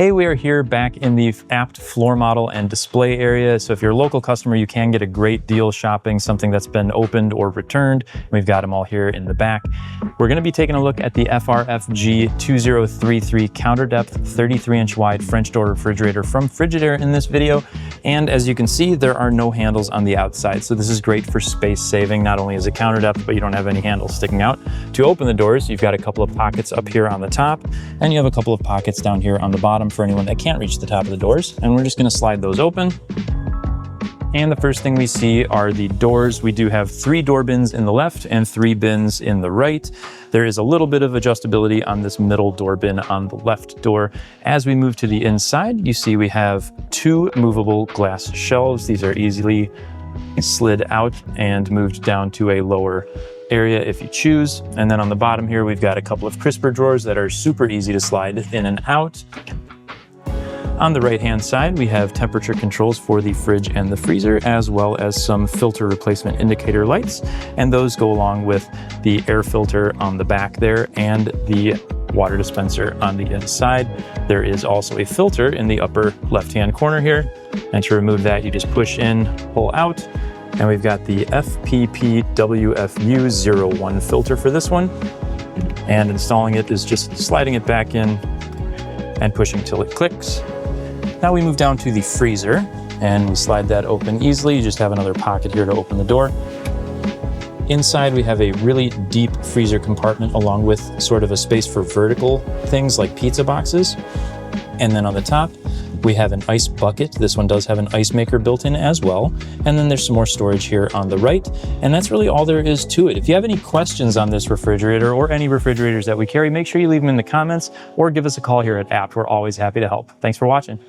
Hey, we are here back in the Abt floor model and display area. So if you're a local customer, you can get a great deal shopping something that's been opened or returned. We've got them all here in the back. We're going to be taking a look at the FRFG2033 counter depth 33-inch wide French door refrigerator from Frigidaire in this video. And as you can see, there are no handles on the outside. So this is great for space saving. Not only is it counter depth, but you don't have any handles sticking out. To open the doors, you've got a couple of pockets up here on the top, and you have a couple of pockets down here on the bottom for anyone that can't reach the top of the doors. And we're just going to slide those open. And the first thing we see are the doors. We do have 3 door bins in the left and 3 bins in the right. There is a little bit of adjustability on this middle door bin on the left door. As we move to the inside, you see we have 2 movable glass shelves. These are easily slid out and moved down to a lower area if you choose. And then on the bottom here, we've got a couple of crisper drawers that are super easy to slide in and out. On the right-hand side, we have temperature controls for the fridge and the freezer, as well as some filter replacement indicator lights. And those go along with the air filter on the back there and the water dispenser on the inside. There is also a filter in the upper left-hand corner here. And to remove that, you just push in, pull out, and we've got the FPPWFU01 filter for this one. And installing it is just sliding it back in and pushing till it clicks. Now we move down to the freezer and we slide that open easily. You just have another pocket here to open the door. Inside we have a really deep freezer compartment along with sort of a space for vertical things like pizza boxes. And then on the top, we have an ice bucket. This one does have an ice maker built in as well. And then there's some more storage here on the right. And that's really all there is to it. If you have any questions on this refrigerator or any refrigerators that we carry, make sure you leave them in the comments or give us a call here at Abt. We're always happy to help. Thanks for watching.